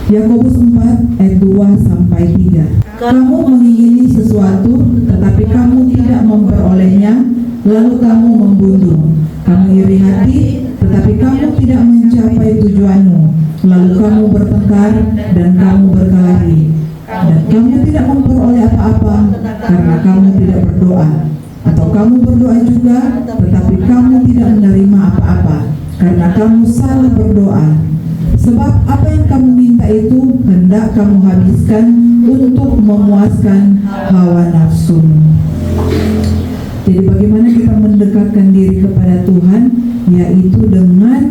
Yakobus 4 ayat 2-3. Kamu mengingini sesuatu, tetapi kamu tidak memperolehnya, lalu kamu membunuh. Kamu iri hati, tetapi kamu tidak mencapai tujuanmu, lalu kamu bertengkar dan kamu berkelahi. Dan kamu tidak memperoleh apa-apa karena kamu tidak berdoa. Atau kamu berdoa juga, tetapi kamu tidak menerima apa-apa karena kamu salah berdoa. Sebab apa yang kamu minta itu hendak kamu habiskan untuk memuaskan hawa nafsumu. Jadi bagaimana kita mendekatkan diri kepada Tuhan, yaitu dengan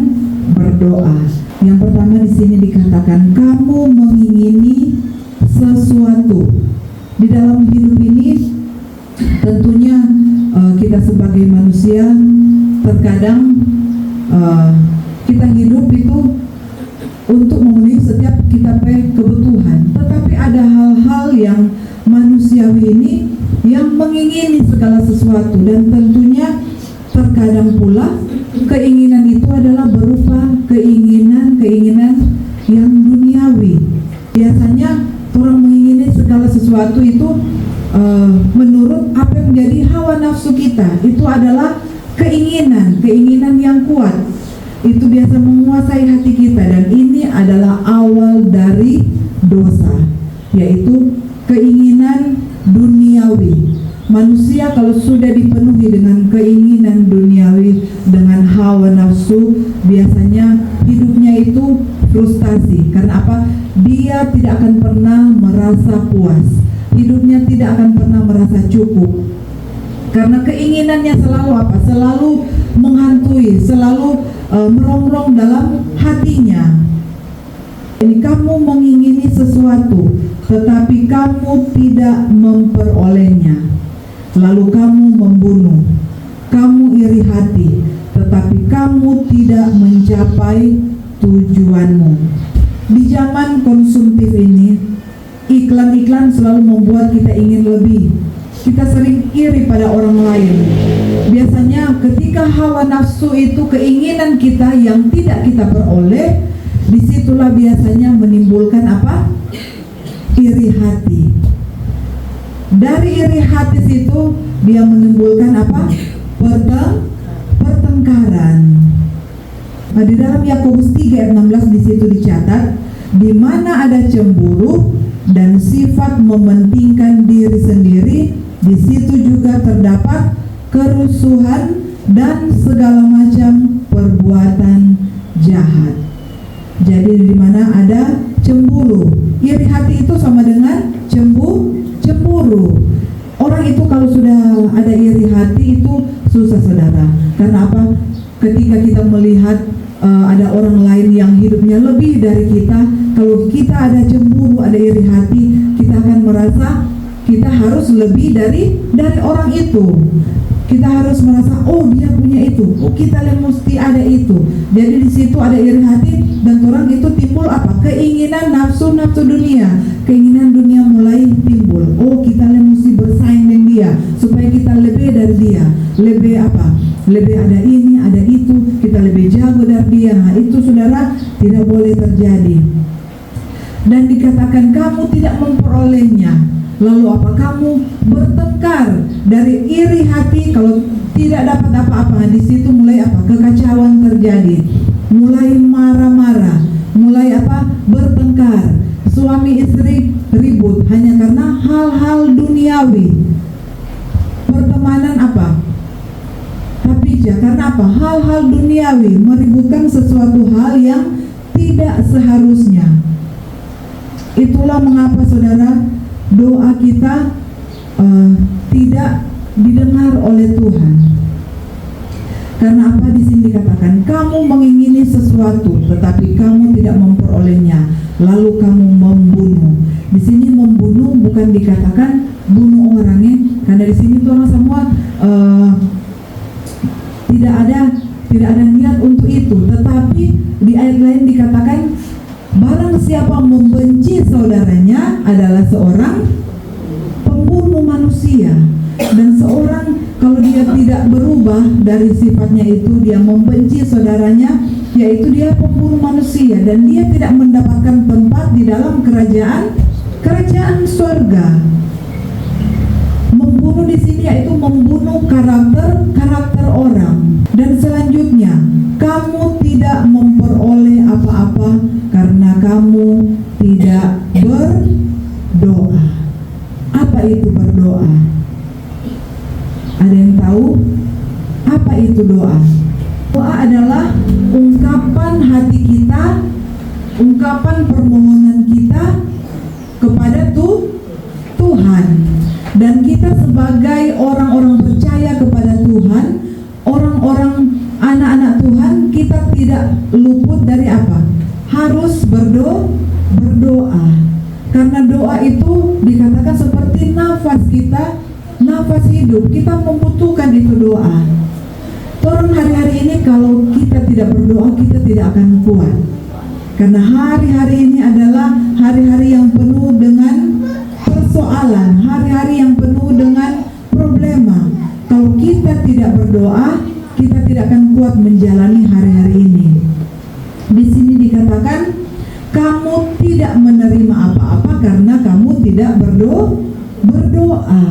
berdoa. Yang pertama di sini dikatakan kamu mengingini sesuatu. Di dalam hidup ini tentunya kita sebagai manusia terkadang kita hidup itu untuk memenuhi setiap kita kebutuhan, tetapi ada hal-hal yang manusiawi ini yang mengingini segala sesuatu, dan tentunya terkadang pula keinginan itu adalah berupa keinginan yang duniawi. Biasanya orang mengingini segala sesuatu itu menurut apa yang menjadi hawa nafsu kita. Itu adalah keinginan yang kuat. Itu biasa menguasai hati kita, dan ini adalah awal dari dosa, yaitu keinginan duniawi. Manusia kalau sudah dipenuhi dengan keinginan duniawi, dengan hawa nafsu, biasanya hidupnya itu frustasi. Karena apa? Dia tidak akan pernah merasa puas. Hidupnya tidak akan pernah merasa cukup. Karena keinginannya selalu apa? Selalu menghantui, selalu merongrong dalam hatinya. Ini kamu mengingini sesuatu, tetapi kamu tidak memperolehnya, lalu kamu membunuh. Kamu iri hati, tetapi kamu tidak mencapai tujuanmu. Di zaman konsumtif ini, iklan-iklan selalu membuat kita ingin lebih. Kita sering iri pada orang lain. Biasanya ketika hawa nafsu itu keinginan kita yang tidak kita peroleh, disitulah biasanya menimbulkan apa? Iri hati. Dari iri hati situ dia menimbulkan apa? Pertengkaran. Nah, di dalam Yakobus 3 ayat 16 di situ dicatat, di mana ada cemburu dan sifat mementingkan diri sendiri, di situ juga terdapat kerusuhan dan segala macam perbuatan jahat. Jadi di mana ada cemburu, iri hati itu sama dengan cemburu. Orang itu kalau sudah ada iri hati itu susah, saudara. Karena apa? Ketika kita melihat ada orang lain yang hidupnya lebih dari kita, kalau kita ada cemburu, ada iri hati, kita akan merasa kita harus lebih dari orang itu. Kita harus merasa, oh dia punya itu, oh kita yang mesti ada itu. Jadi di situ ada iri hati, dan orang itu timbul apa? Keinginan nafsu dunia. Keinginan dunia mulai timbul. Oh kita yang mesti bersaing dengan dia supaya kita lebih dari dia. Lebih apa? Lebih ada ini, ada itu, kita lebih jago dari dia. Nah, itu saudara tidak boleh terjadi. Dan dikatakan kamu tidak memperolehnya. Lalu apa? Kamu bertengkar. Dari iri hati, kalau tidak dapat apa-apa, di situ mulai apa? Kekacauan terjadi. Mulai marah-marah, mulai apa? Bertengkar. Suami istri ribut hanya karena hal-hal duniawi. Pertemanan apa? Tapi karena apa? Hal-hal duniawi meributkan sesuatu hal yang tidak seharusnya. Itulah mengapa saudara, doa kita tidak didengar oleh Tuhan. Karena apa? Di sini dikatakan kamu mengingini sesuatu, tetapi kamu tidak memperolehnya, lalu kamu membunuh. Di sini membunuh bukan dikatakan bunuh orangnya, karena di sini tuh orang semua tidak ada niat untuk itu. Tetapi di ayat lain dikatakan barang siapa membenci saudaranya adalah seorang pembunuh manusia. Dan seorang kalau dia tidak berubah dari sifatnya itu, dia membenci saudaranya, yaitu dia pembunuh manusia, dan dia tidak mendapatkan tempat di dalam kerajaan surga. Membunuh di sini yaitu membunuh karakter orang. Dan selanjutnya, kamu tidak memperoleh apa-apa karena kamu tidak berdoa. Apa itu berdoa? Ada yang tahu apa itu doa? Doa adalah ungkapan hati kita, ungkapan permohonan kita kepada Tuhan. Dan kita sebagai orang-orang percaya kepada Tuhan, orang-orang anak-anak Tuhan, kita tidak luput dari apa? Harus berdoa. Karena doa itu dikatakan seperti nafas kita, nafas hidup. Kita membutuhkan itu doa. Orang hari-hari ini kalau kita tidak berdoa, kita tidak akan kuat. Karena hari-hari ini adalah hari-hari yang penuh dengan persoalan, hari-hari yang penuh dengan problema. Kalau kita tidak berdoa, kita tidak akan kuat menjalani hari-hari ini. Di sini dikatakan, kamu tidak menerima apa-apa karena kamu tidak berdoa.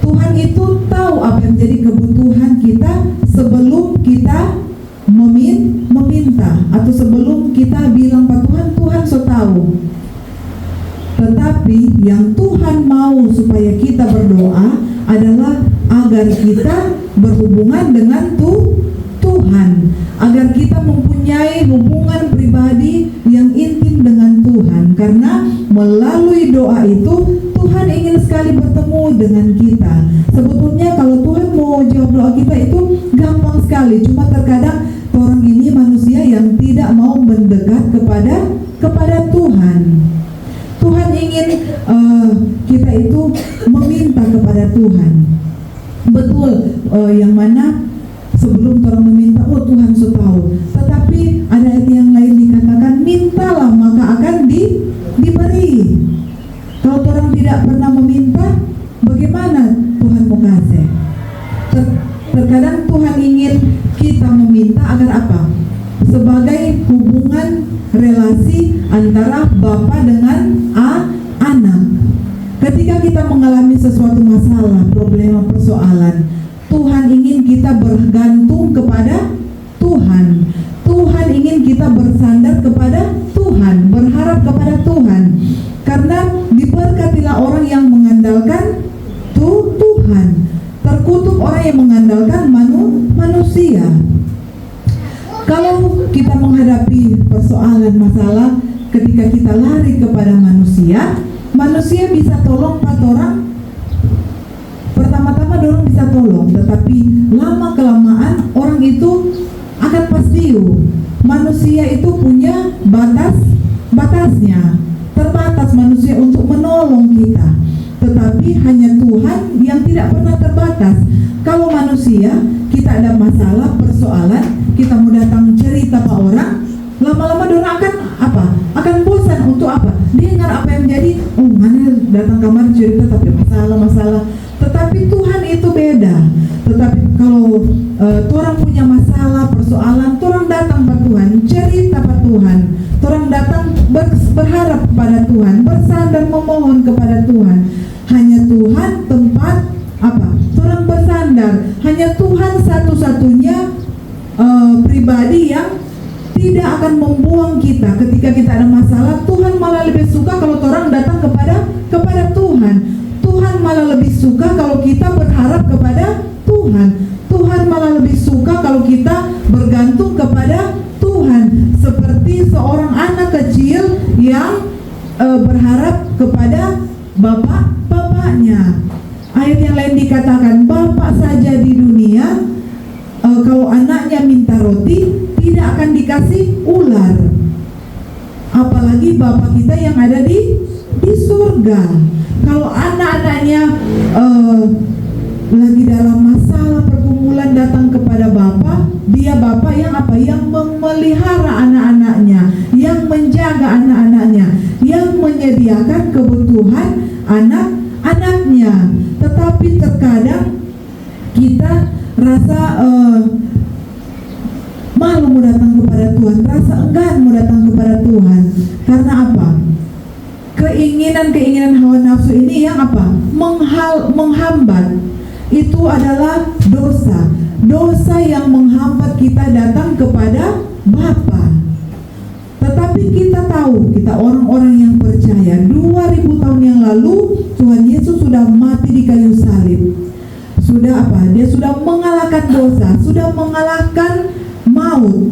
Tuhan itu tahu apa yang menjadi kebutuhan kita sebelum kita meminta, atau sebelum kita bilang pada Tuhan, Tuhan so tahu. Tetapi yang Tuhan mau supaya kita berdoa adalah agar kita berhubungan dengan Tuhan, agar kita mempunyai hubungan pribadi yang intim dengan Tuhan. Karena melalui doa itu Tuhan ingin sekali bertemu dengan kita. Sebetulnya kalau Tuhan mau jawab doa kita itu gampang sekali, cuma terkadang orang ini manusia yang tidak mau mendekat kepada Tuhan. Tuhan ingin kita itu meminta kepada Tuhan. Betul, yang mana sebelum orang meminta, oh Tuhan sudah tahu. Tetapi ada ayat yang lain dikatakan, mintalah maka akan diberi. Kalau orang tidak pernah meminta, bagaimana Tuhan mau kasih? Terkadang Tuhan ingin kita meminta agar apa? Sebagai hubungan relasi antara bapa dengan anak. Ketika kita mengalami sesuatu masalah, problema, persoalan, Tuhan ingin kita bergantung kepada Tuhan. Tuhan ingin kita bersandar kepada Tuhan, berharap kepada Tuhan. Karena diberkatilah orang yang mengandalkan Tuhan. Terkutuk orang yang mengandalkan manusia. Kalau kita menghadapi persoalan masalah, ketika kita lari kepada manusia bisa tolong 4 orang. Pertama-tama dorong bisa tolong, tetapi lama kelamaan orang itu akan pasdiu. Manusia itu punya batasnya, terbatas manusia untuk menolong kita. Tetapi hanya Tuhan yang tidak pernah terbatas. Kalau manusia, kita ada masalah, persoalan, kita mau datang cerita ke orang, lama-lama dorang akan apa? Akan bosan untuk apa? Dengar apa yang jadi, oh mana datang kamar cerita tapi masalah. Tetapi Tuhan itu beda. Tetapi kalau orang punya masalah, persoalan, orang datang ke Tuhan, cerita ke Tuhan, orang datang berharap kepada Tuhan, bersandar memohon kepada Tuhan. Hanya Tuhan tempat apa? Orang bersandar. Hanya Tuhan satu-satunya pribadi yang tidak akan membuang kita ketika kita ada masalah. Tuhan malah lebih suka kalau orang datang kepada Tuhan. Tuhan malah lebih suka kalau kita berharap kepada Tuhan. Tuhan malah lebih suka kalau kita bergantung kepada Tuhan. Seperti seorang anak kecil yang berharap kepada bapaknya. Ayat yang lain dikatakan, bapak saja di dunia kalau anaknya minta roti tidak akan dikasih ular, apalagi Bapa kita yang ada di surga. Kalau anak-anaknya lagi dalam masalah pergumulan datang kepada Bapa, dia Bapa yang apa? Yang memelihara anak-anaknya, yang menjaga anak-anaknya, yang menyediakan kebutuhan anak-anaknya. Tetapi terkadang kita rasa malu mau datang kepada Tuhan, rasa enggan mau datang kepada Tuhan. Karena apa? keinginan hawa nafsu ini yang apa? Menghambat. Itu adalah dosa. Dosa yang menghambat kita datang kepada Bapa. Tetapi kita tahu, kita orang-orang yang percaya, 2000 tahun yang lalu Tuhan Yesus sudah mati di kayu salib. Sudah apa? Dia sudah mengalahkan dosa, sudah mengalahkan maut.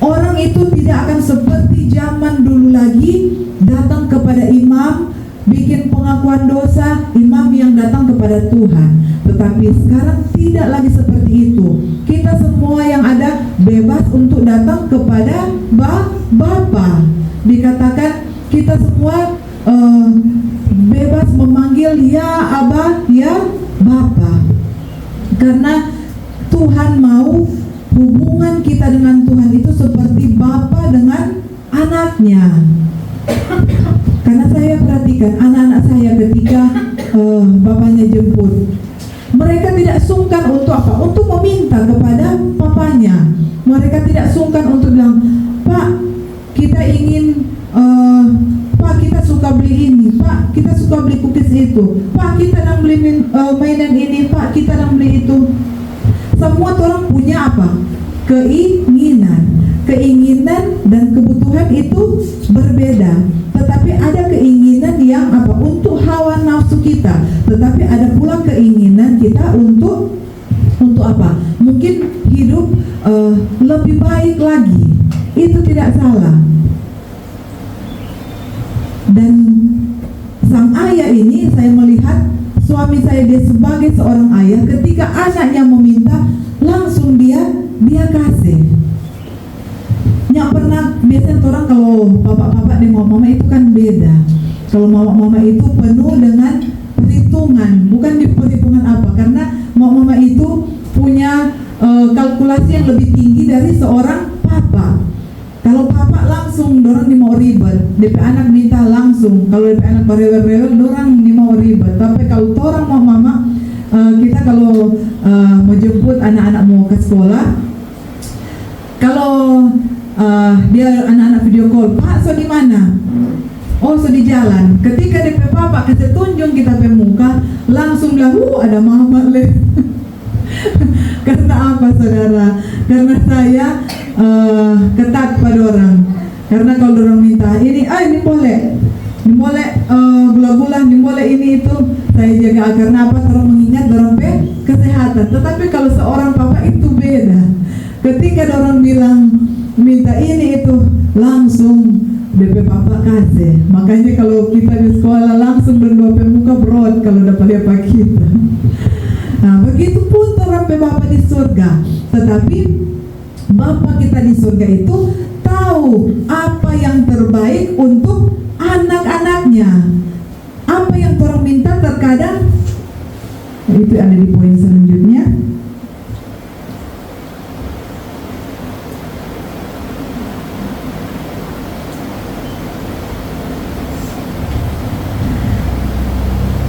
Orang itu tidak akan seperti zaman dulu lagi datang kepada imam, bikin pengakuan dosa, imam yang datang kepada Tuhan. Tetapi sekarang tidak lagi seperti itu. Kita semua yang ada bebas untuk datang kepada Bapa. Dikatakan kita semua bebas memanggil ya Aba, ya Bapa. Karena Tuhan mau hubungan kita dengan Tuhan itu seperti Bapa dengan anaknya. Karena saya perhatikan anak-anak saya ketika bapaknya jemput, mereka tidak sungkan untuk apa? Untuk meminta kepada papanya. Mereka tidak sungkan untuk bilang, Pak, kita ingin Pak, kita suka beli ini, Pak, kita suka beli cookies itu, Pak, kita nak beli mainan ini, Pak, kita nak beli itu. Semua orang punya apa? Keinginan dan kebutuhan itu berbeda. Tetapi ada keinginan yang apa? Untuk hawa nafsu kita. Tetapi ada pula keinginan kita untuk apa? Mungkin hidup lebih baik lagi. Itu tidak salah. Dan sang ayah ini, saya melihat suami saya, dia sebagai seorang ayah, ketika anaknya meminta, langsung dia kasih. Nggak pernah, biasanya orang kalau bapak-bapak dan mama itu kan beda. Kalau mama itu penuh dengan perhitungan, bukan di perhitungan apa, karena mama itu punya kalkulasi yang lebih tinggi dari seorang papa. Kalau papa langsung, dorang ni mau ribet. DP anak minta langsung. Kalau DP anak rewel-rewel, dorang ni mau ribet. Tapi kalau orang mau mama, kita kalau mau jemput anak-anak mau ke sekolah, kalau dia anak-anak video call, Pak, so di mana? Oh, so di jalan. Ketika DP papa kasih tunjuk kita pe muka, langsung bilang, ada mama le. Karena apa, saudara? Karena saya ketat pada orang. Karena kalau orang minta ini boleh gula-gula, ini boleh ini itu, saya jaga. Karena apa? Orang mengingat orang pe kesehatan. Tetapi kalau seorang papa itu beda. Ketika orang bilang minta ini itu, langsung DP papa kasih. Makanya kalau kita di sekolah langsung berdoa pe muka berot kalau dapat apa kita. Nah, begitu pun orang pe Bapa di surga. Tetapi Bapa kita di surga itu tahu apa yang terbaik untuk anak-anaknya. Apa yang orang minta terkadang, itu ada di poin selanjutnya.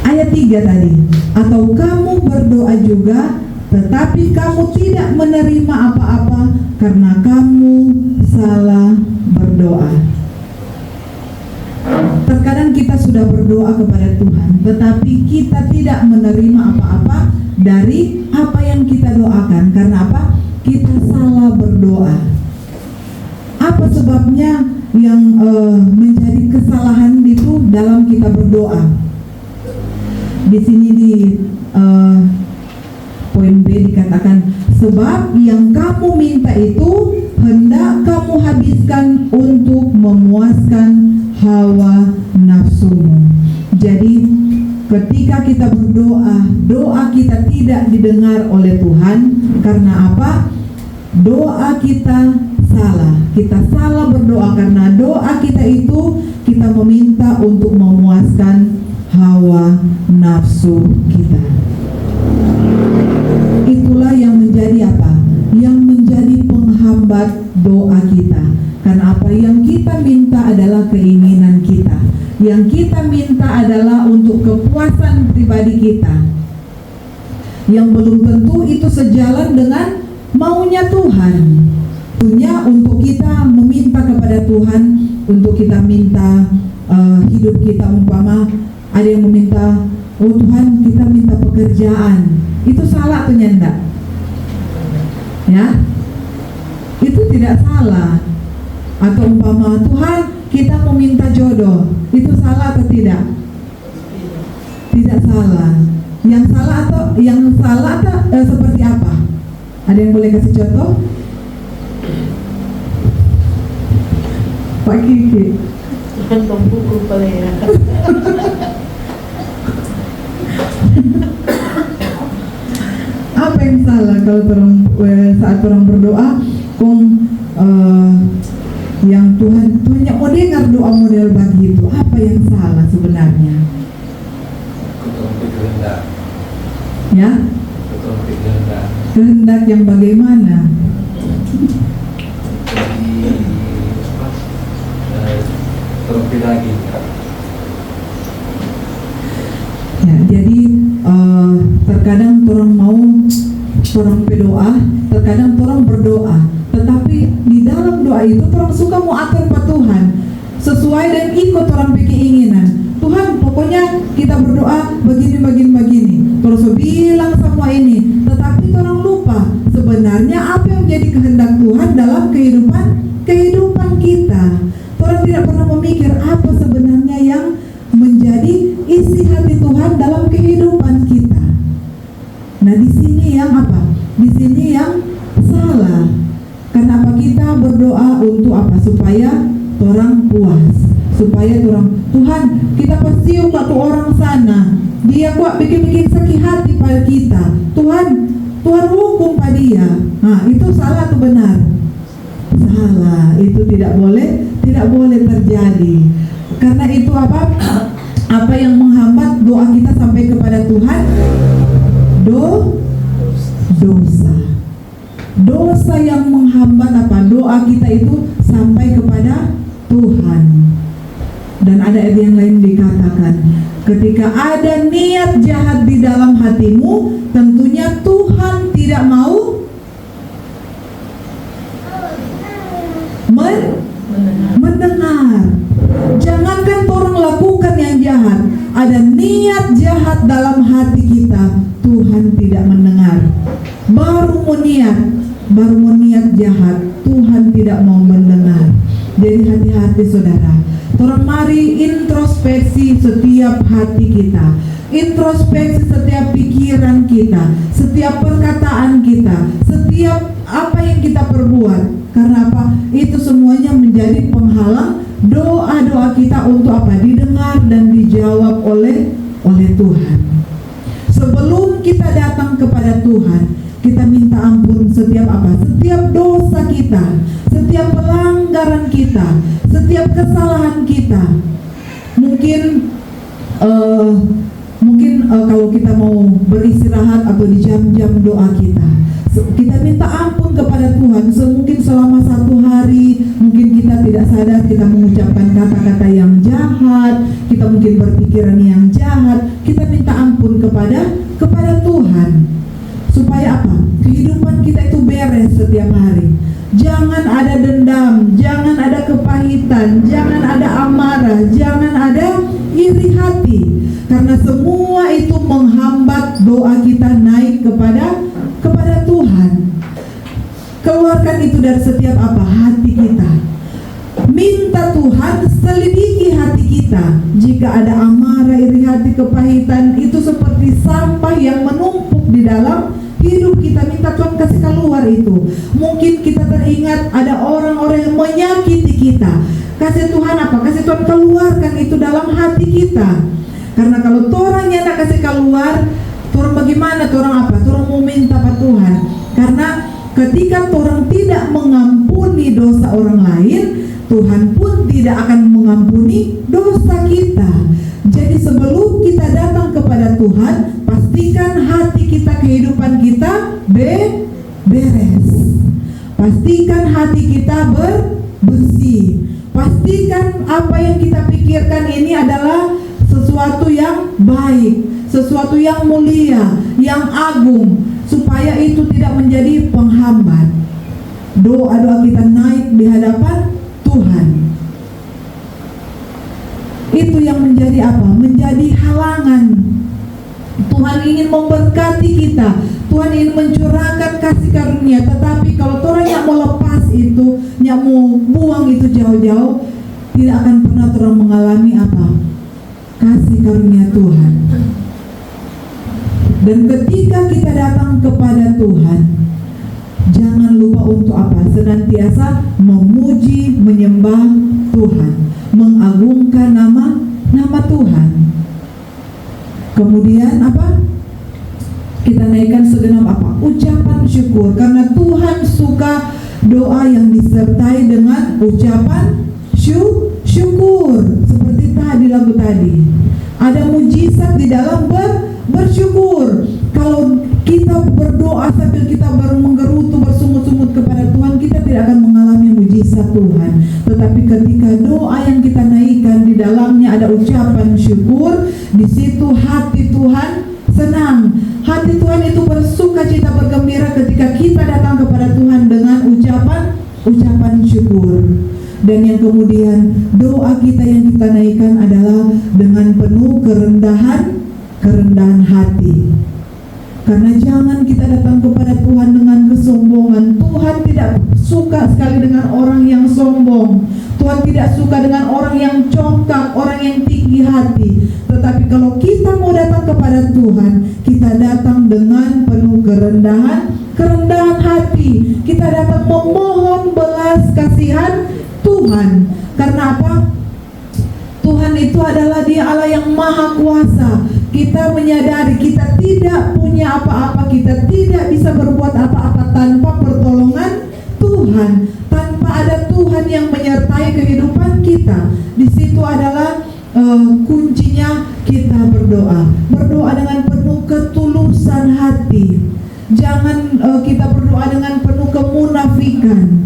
Ayat 3 tadi, atau kamu berdoa juga, tetapi kamu tidak menerima apa-apa karena kamu salah berdoa. Terkadang kita sudah berdoa kepada Tuhan, tetapi kita tidak menerima apa-apa dari apa yang kita doakan. Karena apa? Kita salah berdoa. Apa sebabnya yang menjadi kesalahan itu dalam kita berdoa? Di sini di poin B dikatakan, sebab yang kamu minta itu hendak kamu habiskan untuk memuaskan hawa nafsumu. Jadi ketika kita berdoa, doa kita tidak didengar oleh Tuhan. Karena apa? Doa kita salah. Kita salah berdoa karena doa kita itu kita meminta untuk memuaskan hawa nafsu kita. Itulah yang menjadi apa? Yang menjadi penghambat doa kita. Karena apa yang kita minta adalah keinginan kita. Yang kita minta adalah untuk kepuasan pribadi kita, yang belum tentu itu sejalan dengan maunya Tuhan. Punya untuk kita meminta kepada Tuhan, untuk kita minta hidup kita, umpama ada yang meminta, oh Tuhan kita minta pekerjaan, itu salah atau enggak? Ya, itu tidak salah. Atau umpama Tuhan kita mau minta jodoh, itu salah atau tidak? Tidak salah. Yang salah atau seperti apa? Ada yang boleh kasih contoh? Pak Kiki. Kantong buku pala ya. Apa yang salah kalau saat orang berdoa, yang Tuhan yang mau dengar doa model begitu, apa yang salah sebenarnya? Ya? Kehendak yang bagaimana? Ya, jadi terkadang orang berdoa, terkadang orang berdoa, tetapi di dalam doa itu orang suka mau atur Pak Tuhan sesuai dan ikut orang keinginan. Tuhan pokoknya kita berdoa begini, terus bilang semua ini, tetapi orang lupa sebenarnya apa yang menjadi kehendak Tuhan dalam kehidupan kita. Orang tidak pernah memikir apa sebenarnya yang menjadi isi hati Tuhan dalam kehidupan kita. Nah, di sini yang apa? Di sini yang salah. Kenapa kita berdoa untuk apa? Supaya orang puas, supaya orang, Tuhan kita pasti waktu orang sana dia kok bikin sakit hati pada kita, Tuhan hukum pada dia. Nah, itu salah atau benar? Salah. Itu tidak boleh terjadi. Karena itu apa yang menghambat doa kita sampai kepada Tuhan? Dosa yang menghambat doa kita itu sampai kepada Tuhan. Dan ada ayat yang lain dikatakan, ketika ada niat jahat di dalam hatimu, tentunya Tuhan tidak mau mendengar. Jangankan orang lakukan yang jahat, ada niat jahat dalam hati kita, Tuhan tidak mendengar. Baru mau niat jahat, Tuhan tidak mau mendengar. Jadi hati-hati saudara. Orang mari introspeksi setiap hati kita, introspeksi setiap pikiran kita, setiap perkataan kita, setiap apa yang kita perbuat. Karena apa? Itu semuanya menjadi penghalang doa-doa kita untuk apa? Didengar dan dijawab oleh Tuhan. Sebelum kita datang kepada Tuhan, kita minta ampun setiap dosa kita, setiap pelanggaran kita, setiap kesalahan kita. Mungkin kalau kita mau beristirahat atau di jam-jam doa kita minta ampun kepada Tuhan. Mungkin selama satu hari mungkin kita tidak sadar kita mengucapkan kata-kata yang jahat, kita mungkin berpikiran yang jahat. Kita minta ampun kepada Tuhan supaya apa? Kehidupan kita itu beres setiap hari. Jangan ada dendam, jangan ada kepahitan, jangan ada amarah, jangan ada iri hati. Karena semua itu menghambat doa kita naik kepada Tuhan. Keluarkan itu dari setiap hati kita. Minta Tuhan selidiki hati kita. Jika ada amarah, iri hati, kepahitan, itu seperti sampah yang menumpuk di dalam hidup kita. Minta Tuhan kasih keluar itu. Mungkin kita teringat ada orang-orang yang menyakiti kita. Kasih Tuhan kasih Tuhan keluarkan itu dalam hati kita. Karena kalau orangnya nak kasih keluar, orang bagaimana? Orang mau minta pada Tuhan. Karena ketika orang tidak mengampuni dosa orang lain, Tuhan pun tidak akan mengampuni dosa kita. Jadi sebelum kita datang kepada Tuhan, pastikan hati kita, kehidupan kita beres. Pastikan hati kita bersih. Pastikan apa yang kita pikirkan ini adalah sesuatu yang baik, sesuatu yang mulia, yang agung, supaya itu tidak menjadi penghambat. Doa-doa kita naik di hadapan Tuhan. itu yang menjadi apa? Menjadi halangan. Tuhan ingin memberkati kita, Tuhan ingin mencurahkan kasih karunia, tetapi kalau orang yang mau lepas itu, yang mau buang itu jauh-jauh, tidak akan pernah orang mengalami apa? Kasih karunia Tuhan. Dan ketika kita datang kepada Tuhan, jangan lupa untuk apa? Senantiasa memuji, menyembah Tuhan, mengagungkan nama Tuhan. Kemudian apa? Kita naikkan segenap apa? Ucapan syukur, karena Tuhan suka doa yang disertai dengan ucapan syukur. Seperti tadi lagu tadi, ada mujizat di dalam bersyukur. Kalau kita berdoa sambil kita baru menggerutu, bersungut-sungut kepada Tuhan, kita tidak akan mengalami mujizat Tuhan. Tetapi ketika doa yang kita naikkan di dalamnya ada ucapan syukur, di situ hati Tuhan senang. Hati Tuhan itu bersuka cita, bergembira ketika kita datang kepada Tuhan dengan ucapan syukur. Dan yang kemudian doa kita yang kita naikkan adalah dengan penuh kerendahan hati. Karena jangan kita datang kepada Tuhan dengan kesombongan. Tuhan tidak suka sekali dengan orang yang sombong. Tuhan tidak suka dengan orang yang congkak, orang yang tinggi hati. Tetapi kalau kita mau datang kepada Tuhan, kita datang dengan penuh kerendahan hati. Kita datang memohon belas kasihan Tuhan. Karena apa? Tuhan itu adalah Dia Allah yang maha kuasa. Kita menyadari kita tidak punya apa-apa, kita tidak bisa berbuat apa-apa tanpa pertolongan Tuhan, tanpa ada Tuhan yang menyertai kehidupan kita. Di situ adalah kuncinya kita berdoa dengan penuh ketulusan hati. Jangan kita berdoa dengan penuh kemunafikan.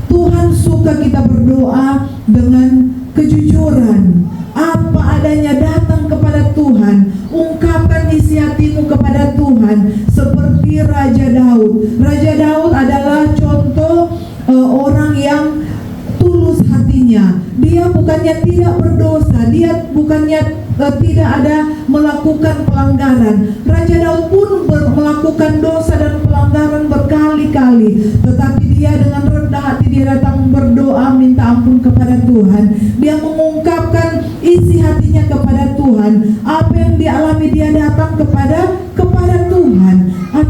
Tuhan suka kita berdoa dengan kejujuran, apa adanya, datang kepada Tuhan, ungkapkan isi hatimu kepada Tuhan. Seperti Raja Daud. Raja Daud adalah contoh orang yang tulus hatinya. Dia bukannya tidak berdosa, dia bukannya tidak ada melakukan pelanggaran. Raja Daud pun melakukan dosa dan pelanggaran berkali-kali, tetapi dia dengan rendah hati dia datang berdoa minta ampun kepada Tuhan. Dia mengungkapkan isi hatinya kepada Tuhan. Apa yang dialami dia datang kepada Tuhan.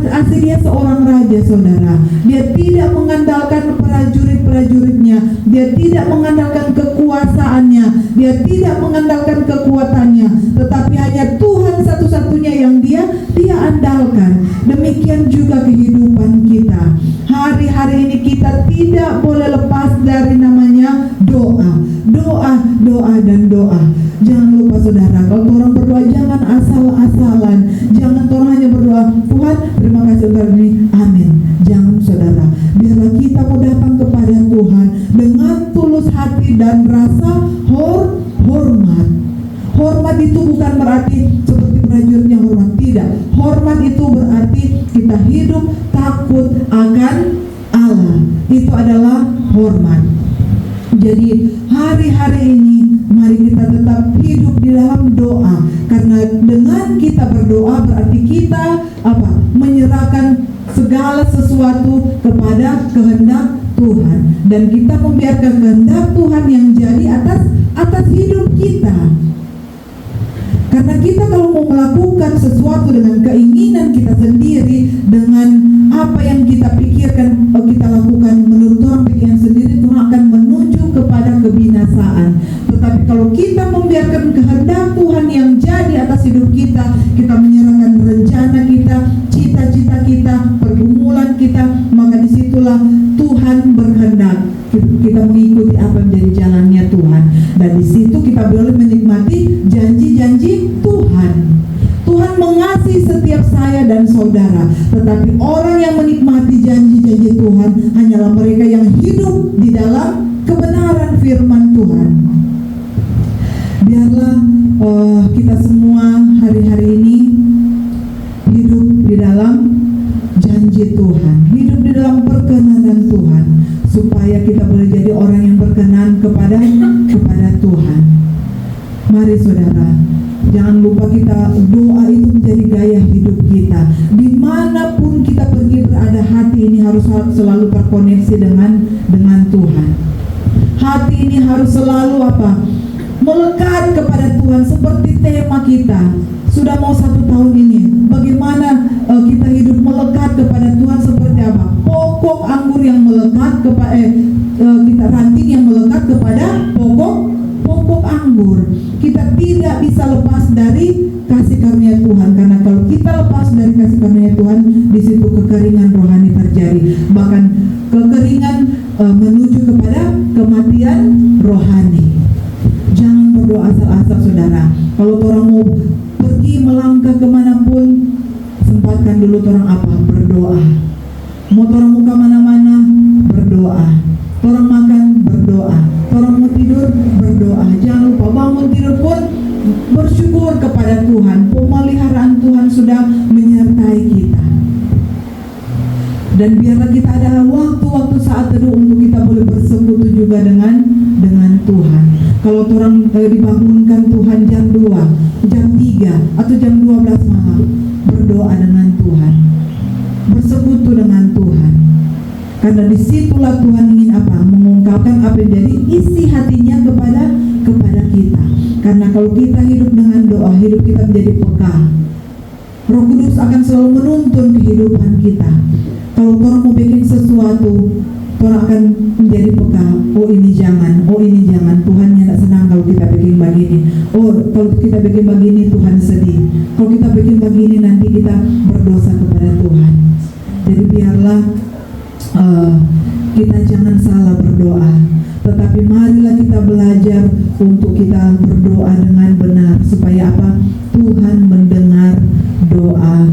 Asli dia seorang raja, saudara. Dia tidak mengandalkan prajurit-prajuritnya. Dia tidak mengandalkan kekuasaannya. Dia tidak mengandalkan kekuatannya. Tetapi hanya Tuhan satu-satunya yang dia andalkan. Demikian juga kehidupan kita. Hari-hari ini kita tidak boleh lepas dari namanya doa. Jangan lupa, saudara, kalau orang berdoa jangan asal-asalan. Jangan orang hanya berdoa, Tuhan terima kasih untuk hari ini, amin. Jangan, saudara. Biarlah kita mau datang kepada Tuhan dengan tulus hati dan rasa hormat. Hormat itu bukan berarti seperti prajurit yang hormat, tidak. Hormat itu berarti kita hidup takut akan Allah. Itu adalah hormat. Jadi hari-hari ini mari kita tetap hidup di dalam doa. Karena dengan kita berdoa berarti kita menyerahkan segala sesuatu kepada kehendak Tuhan. Dan kita membiarkan kehendak Tuhan yang jadi atas hidup kita. Karena kita kalau mau melakukan sesuatu dengan keinginan kita sendiri, dengan apa yang kita pikirkan, kita lakukan menurut orang pikiran sendiri, itu akan menuju kepada kebinasaan. Tetapi kalau kita membiarkan kehendak Tuhan yang jadi atas hidup kita, kita menyerahkan rencana kita, cita-cita kita, pergumulan kita, maka disitulah Tuhan berkehendak. Kita mengikuti apa yang menjadi jalannya Tuhan. Dan di situ kita boleh menikmati janji-janji Tuhan. Tuhan mengasihi setiap saya dan saudara. Tetapi orang yang menikmati janji-janji Tuhan hanyalah mereka yang hidup di dalam kebenaran firman Tuhan. Biarlah kita semua hari-hari ini hidup di dalam janji Tuhan, hidup di dalam perkenanan Tuhan, supaya kita boleh jadi orang yang berkenan kepada Tuhan. Mari saudara, jangan lupa kita doa itu menjadi gaya hidup kita. Dimanapun kita pergi berada, hati ini harus selalu terkoneksi dengan Tuhan. Hati ini harus selalu melekat kepada Tuhan, seperti tema kita. Sudah mau 1 tahun ini, bagaimana kita hidup melekat kepada Tuhan seperti apa? Pokok anggur yang melekat kepada kita ranting yang melekat kepada pokok anggur. Kita tidak bisa lepas dari kasih karunia Tuhan, karena kalau kita lepas dari kasih karunia Tuhan, di situ kekeringan rohani terjadi, bahkan kekeringan menuju kepada kematian rohani. Jangan berdoa asal-asal saudara. Kalau orang mau pergi melangkah kemanapun, sempatkan dulu orang berdoa. Mau orang mau kemana-mana, berdoa. Orang makan, berdoa. Orang mau tidur, berdoa. Jangan lupa bangun tidur pun bersyukur kepada Tuhan. Pemeliharaan Tuhan sudah menyertai kita. Dan biarlah kita ada waktu-waktu saat teduh untuk kita boleh bersekutu juga dengan Tuhan. Kalau orang dibangunkan Tuhan jam 2, jam 3, atau jam 12 malam, berdoa dengan Tuhan, bersekutu dengan Tuhan. Karena disitulah Tuhan ingin mengungkapkan apa yang jadi isi hatinya kepada kita. Karena kalau kita hidup dengan doa, hidup kita menjadi peka. Roh Kudus akan selalu menuntun kehidupan kita. Kalau orang mau bikin sesuatu, orang akan menjadi peka. Oh ini jangan, Tuhan tidak senang kalau kita bikin begini. Oh kalau kita bikin begini Tuhan sedih. Kalau kita bikin begini nanti kita berdosa kepada Tuhan. Jadi biarlah kita jangan salah berdoa, tetapi marilah kita belajar untuk kita berdoa dengan benar, supaya Tuhan mendengar doa